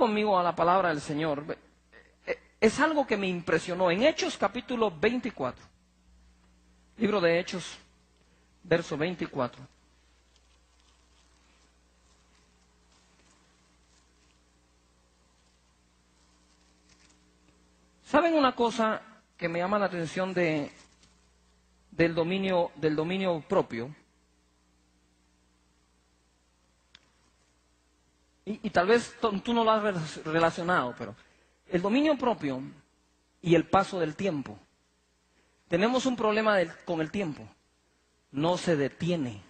conmigo a la palabra del Señor. Es algo que me impresionó. En Hechos capítulo 24. Libro de Hechos, verso 24. ¿Saben una cosa que me llama la atención del dominio propio? Y tal vez tú no lo has relacionado, pero el dominio propio y el paso del tiempo. Tenemos un problema con el tiempo. No se detiene.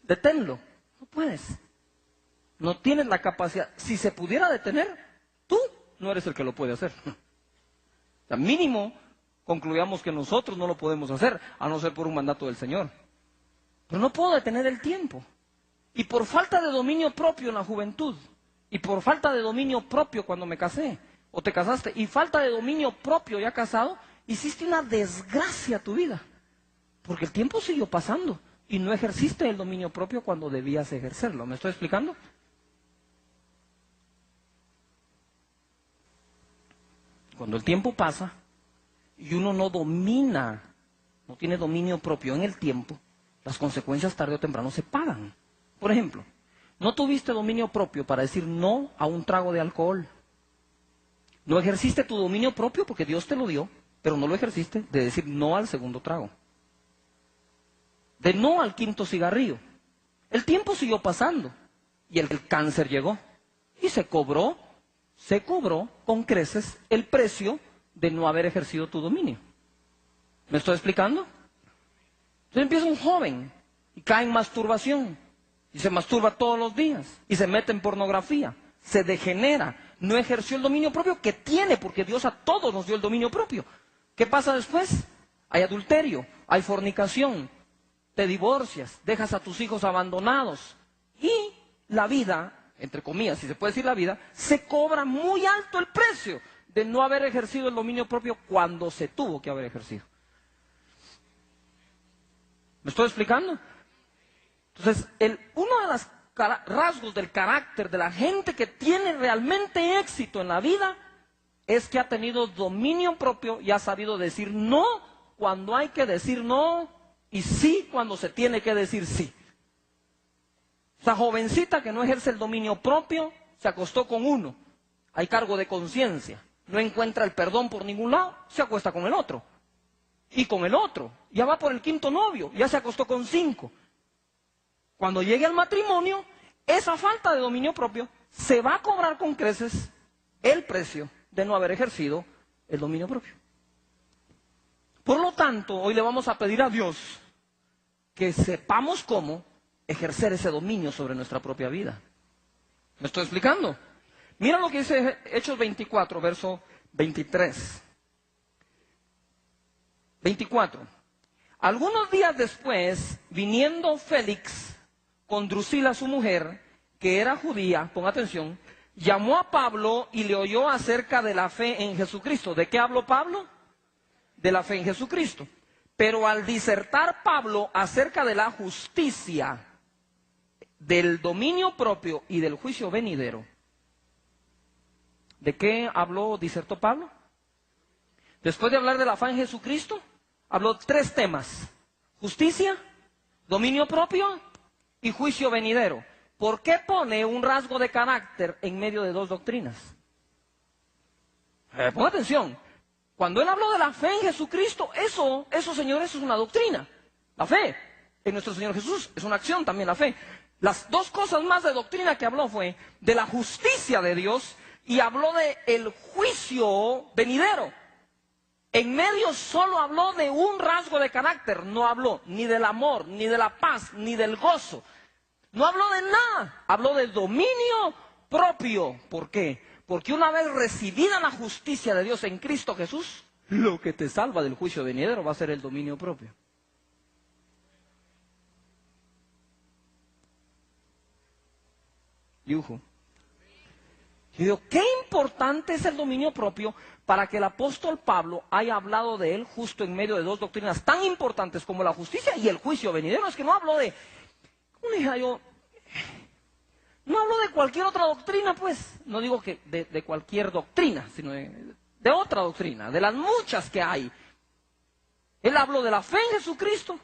Deténlo. No puedes. No tienes la capacidad. Si se pudiera detener, tú no eres el que lo puede hacer. O sea, mínimo concluyamos que nosotros no lo podemos hacer, a no ser por un mandato del Señor. Pero no puedo detener el tiempo. Y por falta de dominio propio en la juventud, y por falta de dominio propio cuando me casé, o te casaste, y falta de dominio propio ya casado, hiciste una desgracia a tu vida. Porque el tiempo siguió pasando, y no ejerciste el dominio propio cuando debías ejercerlo. ¿Me estoy explicando? Cuando el tiempo pasa, y uno no domina, no tiene dominio propio en el tiempo, las consecuencias tarde o temprano se pagan. Por ejemplo, no tuviste dominio propio para decir no a un trago de alcohol. No ejerciste tu dominio propio porque Dios te lo dio, pero no lo ejerciste de decir no al segundo trago. De no al quinto cigarrillo. El tiempo siguió pasando y el cáncer llegó. Y se cobró con creces el precio de no haber ejercido tu dominio. ¿Me estoy explicando? Entonces empieza un joven y cae en masturbación. Y se masturba todos los días. Y se mete en pornografía. Se degenera. No ejerció el dominio propio que tiene, porque Dios a todos nos dio el dominio propio. ¿Qué pasa después? Hay adulterio, hay fornicación. Te divorcias, dejas a tus hijos abandonados. Y la vida, entre comillas, si se puede decir la vida, se cobra muy alto el precio de no haber ejercido el dominio propio cuando se tuvo que haber ejercido. ¿Me estoy explicando? Entonces, uno de los rasgos del carácter de la gente que tiene realmente éxito en la vida es que ha tenido dominio propio y ha sabido decir no cuando hay que decir no y sí cuando se tiene que decir sí. Esa jovencita que no ejerce el dominio propio se acostó con uno, hay cargo de conciencia, no encuentra el perdón por ningún lado, se acuesta con el otro. Y con el otro, ya va por el quinto novio, ya se acostó con 5. Cuando llegue al matrimonio, esa falta de dominio propio se va a cobrar con creces el precio de no haber ejercido el dominio propio. Por lo tanto, hoy le vamos a pedir a Dios que sepamos cómo ejercer ese dominio sobre nuestra propia vida. ¿Me estoy explicando? Mira lo que dice Hechos 24, verso 23. 24. Algunos días después, viniendo Félix con Drusila su mujer, que era judía, pon atención, llamó a Pablo y le oyó acerca de la fe en Jesucristo. ¿De qué habló Pablo? De la fe en Jesucristo. Pero al disertar Pablo acerca de la justicia, del dominio propio y del juicio venidero, ¿de qué disertó Pablo? Después de hablar de la fe en Jesucristo, habló 3 temas: justicia, dominio propio y juicio venidero. ¿Por qué pone un rasgo de carácter en medio de 2 doctrinas? Pon atención. Cuando él habló de la fe en Jesucristo, eso, señores, es una doctrina. La fe en nuestro Señor Jesús es una acción también, la fe. Las 2 cosas más de doctrina que habló fue de la justicia de Dios y habló de el juicio venidero. En medio solo habló de un rasgo de carácter, no habló ni del amor, ni de la paz, ni del gozo. No habló de nada, habló del dominio propio. ¿Por qué? Porque una vez recibida la justicia de Dios en Cristo Jesús, lo que te salva del juicio venidero va a ser el dominio propio. Yuhu. Yo digo, qué importante es el dominio propio para que el apóstol Pablo haya hablado de él justo en medio de 2 doctrinas tan importantes como la justicia y el juicio venidero. Es que no habló de una hija, yo no hablo de cualquier otra doctrina, pues. No digo que de cualquier doctrina, sino de otra doctrina, de las muchas que hay. Él habló de la fe en Jesucristo,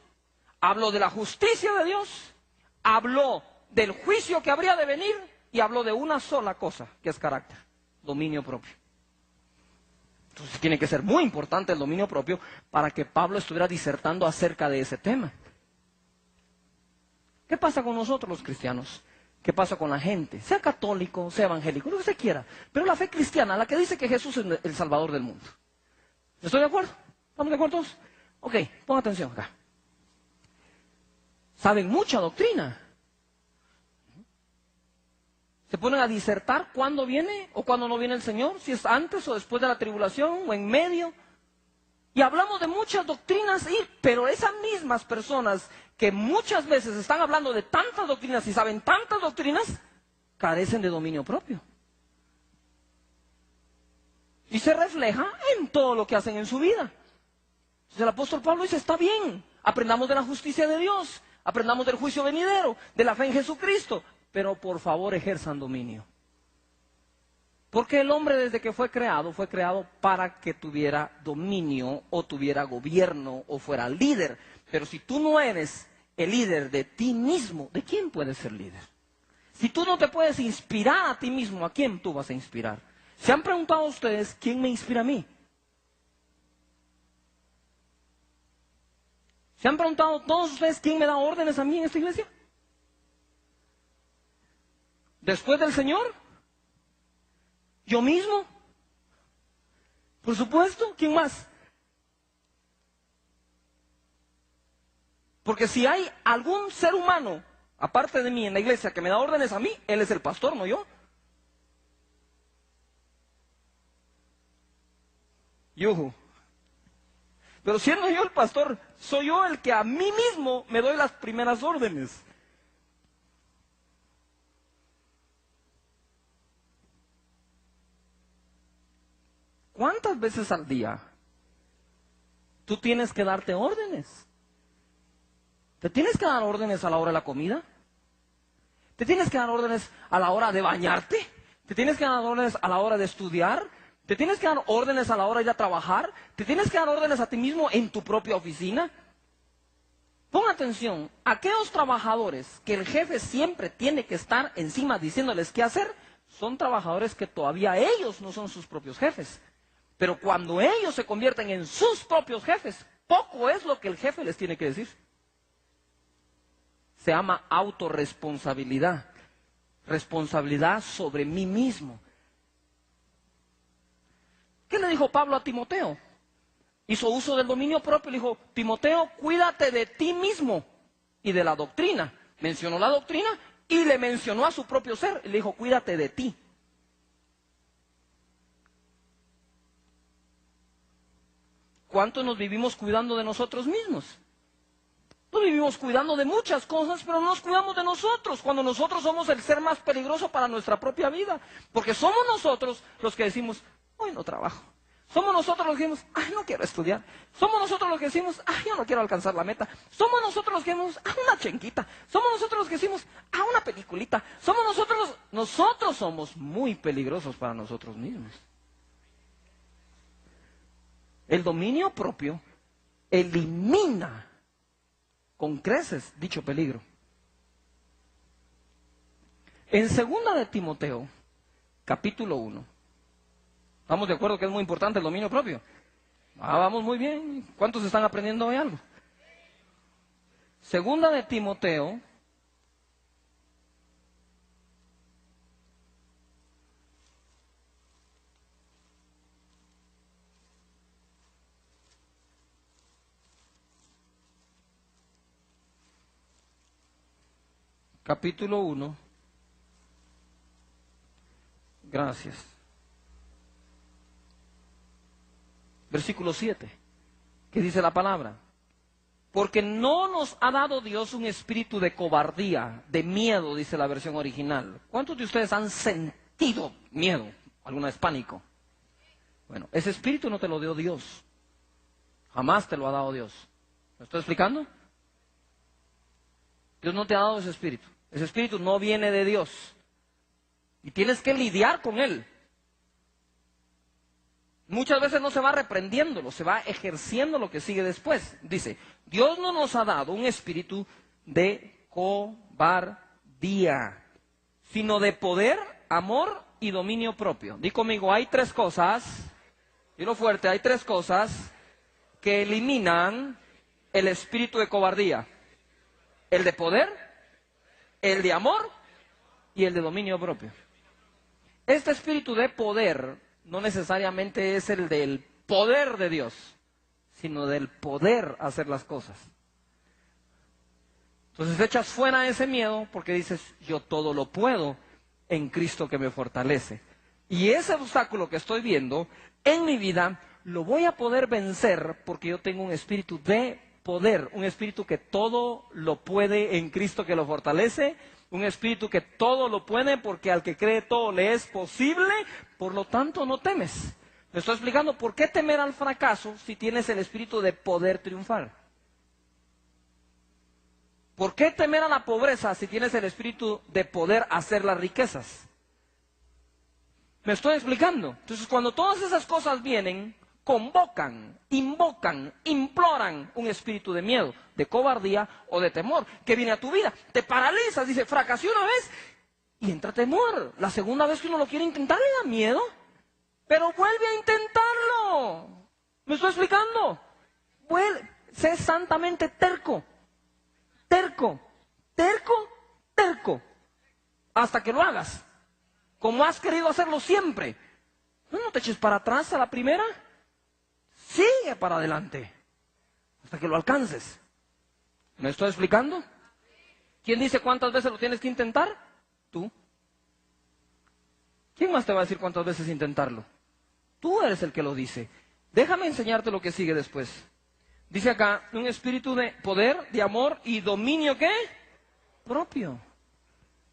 habló de la justicia de Dios, habló del juicio que habría de venir y habló de una sola cosa, que es carácter, dominio propio. Entonces tiene que ser muy importante el dominio propio para que Pablo estuviera disertando acerca de ese tema. ¿Qué pasa con nosotros los cristianos? ¿Qué pasa con la gente? Sea católico, sea evangélico, lo que usted quiera. Pero la fe cristiana, la que dice que Jesús es el Salvador del mundo. ¿Estoy de acuerdo? ¿Estamos de acuerdo todos? Ok, ponga atención acá. Saben mucha doctrina. Se ponen a disertar cuándo viene o cuándo no viene el Señor, si es antes o después de la tribulación o en medio. Y hablamos de muchas doctrinas, pero esas mismas personas que muchas veces están hablando de tantas doctrinas y saben tantas doctrinas, carecen de dominio propio. Y se refleja en todo lo que hacen en su vida. Entonces el apóstol Pablo dice, está bien, aprendamos de la justicia de Dios, aprendamos del juicio venidero, de la fe en Jesucristo, pero por favor ejerzan dominio. Porque el hombre desde que fue creado para que tuviera dominio o tuviera gobierno o fuera líder. Pero si tú no eres el líder de ti mismo, ¿de quién puedes ser líder? Si tú no te puedes inspirar a ti mismo, ¿a quién tú vas a inspirar? ¿Se han preguntado ustedes quién me inspira a mí? ¿Se han preguntado todos ustedes quién me da órdenes a mí en esta iglesia? ¿Después del Señor? ¿Yo mismo? Por supuesto, ¿quién más? Porque si hay algún ser humano, aparte de mí en la iglesia, que me da órdenes a mí, él es el pastor, no yo. Yuhu. Pero siendo yo el pastor, soy yo el que a mí mismo me doy las primeras órdenes. ¿Cuántas veces al día tú tienes que darte órdenes? ¿Te tienes que dar órdenes a la hora de la comida? ¿Te tienes que dar órdenes a la hora de bañarte? ¿Te tienes que dar órdenes a la hora de estudiar? ¿Te tienes que dar órdenes a la hora de ir a trabajar? ¿Te tienes que dar órdenes a ti mismo en tu propia oficina? Pon atención, aquellos trabajadores que el jefe siempre tiene que estar encima diciéndoles qué hacer, son trabajadores que todavía ellos no son sus propios jefes. Pero cuando ellos se convierten en sus propios jefes, poco es lo que el jefe les tiene que decir. Se llama autorresponsabilidad. Responsabilidad sobre mí mismo. ¿Qué le dijo Pablo a Timoteo? Hizo uso del dominio propio. Le dijo, Timoteo, cuídate de ti mismo y de la doctrina. Mencionó la doctrina y le mencionó a su propio ser. Le dijo, cuídate de ti. ¿Cuántos nos vivimos cuidando de nosotros mismos? Nos vivimos cuidando de muchas cosas, pero no nos cuidamos de nosotros, cuando nosotros somos el ser más peligroso para nuestra propia vida. Porque somos nosotros los que decimos, hoy no trabajo. Somos nosotros los que decimos, ay, no quiero estudiar. Somos nosotros los que decimos, ay, yo no quiero alcanzar la meta. Somos nosotros los que decimos, ah, una chenquita. Somos nosotros los que decimos, ah, una peliculita. Somos nosotros somos muy peligrosos para nosotros mismos. El dominio propio elimina con creces dicho peligro. En 2 de Timoteo, capítulo 1, ¿estamos de acuerdo que es muy importante el dominio propio? Vamos muy bien. ¿Cuántos están aprendiendo hoy algo? 2 de Timoteo, capítulo 1, gracias. Versículo 7, ¿qué dice la palabra? Porque no nos ha dado Dios un espíritu de cobardía, de miedo, dice la versión original. ¿Cuántos de ustedes han sentido miedo? ¿Alguna vez pánico? Bueno, ese espíritu no te lo dio Dios. Jamás te lo ha dado Dios. ¿Me estoy explicando? Dios no te ha dado ese espíritu. Ese espíritu no viene de Dios. Y tienes que lidiar con él. Muchas veces no se va reprendiéndolo, se va ejerciendo lo que sigue después. Dice, Dios no nos ha dado un espíritu de cobardía, sino de poder, amor y dominio propio. Di conmigo, hay tres cosas, dilo fuerte, hay tres cosas que eliminan el espíritu de cobardía. El de poder, el de amor y el de dominio propio. Este espíritu de poder no necesariamente es el del poder de Dios, sino del poder hacer las cosas. Entonces echas fuera ese miedo porque dices, yo todo lo puedo en Cristo que me fortalece. Y ese obstáculo que estoy viendo en mi vida, lo voy a poder vencer porque yo tengo un espíritu de poder, un espíritu que todo lo puede en Cristo que lo fortalece, un espíritu que todo lo puede porque al que cree todo le es posible, por lo tanto no temes. Me estoy explicando por qué temer al fracaso si tienes el espíritu de poder triunfar. ¿Por qué temer a la pobreza si tienes el espíritu de poder hacer las riquezas? ¿Me estoy explicando? Entonces cuando todas esas cosas vienen, convocan, invocan, imploran un espíritu de miedo, de cobardía o de temor que viene a tu vida. Te paralizas, dice, fracasé una vez y entra temor. La segunda vez que uno lo quiere intentar le da miedo, pero vuelve a intentarlo. ¿Me estoy explicando? Sé santamente terco, terco, terco, terco, hasta que lo hagas, como has querido hacerlo siempre. No te eches para atrás a la primera. Sigue para adelante hasta que lo alcances. ¿Me estoy explicando? ¿Quién dice cuántas veces lo tienes que intentar? Tú. ¿Quién más te va a decir cuántas veces intentarlo? Tú eres el que lo dice. Déjame enseñarte lo que sigue después. Dice acá, un espíritu de poder, de amor y dominio, ¿qué? Propio.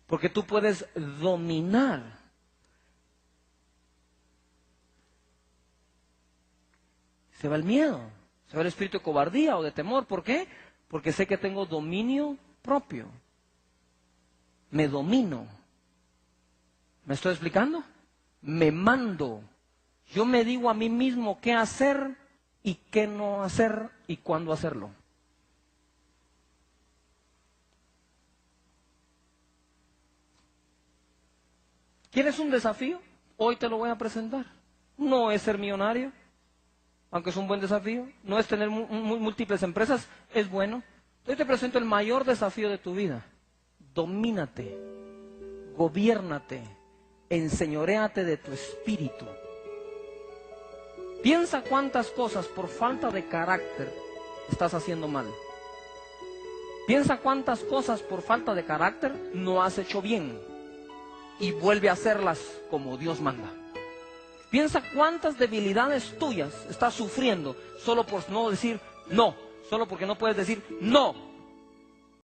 Porque tú puedes dominar. Se va el miedo, se va el espíritu de cobardía o de temor. ¿Por qué? Porque sé que tengo dominio propio. Me domino. ¿Me estoy explicando? Me mando. Yo me digo a mí mismo qué hacer y qué no hacer y cuándo hacerlo. ¿Quieres un desafío? Hoy te lo voy a presentar. No es ser millonario, aunque es un buen desafío. No es tener múltiples empresas, es bueno. Hoy te presento el mayor desafío de tu vida. Domínate, gobiérnate, enseñoréate de tu espíritu. Piensa cuántas cosas por falta de carácter estás haciendo mal. Piensa cuántas cosas por falta de carácter no has hecho bien. Y vuelve a hacerlas como Dios manda. Piensa cuántas debilidades tuyas estás sufriendo solo por no decir no, solo porque no puedes decir no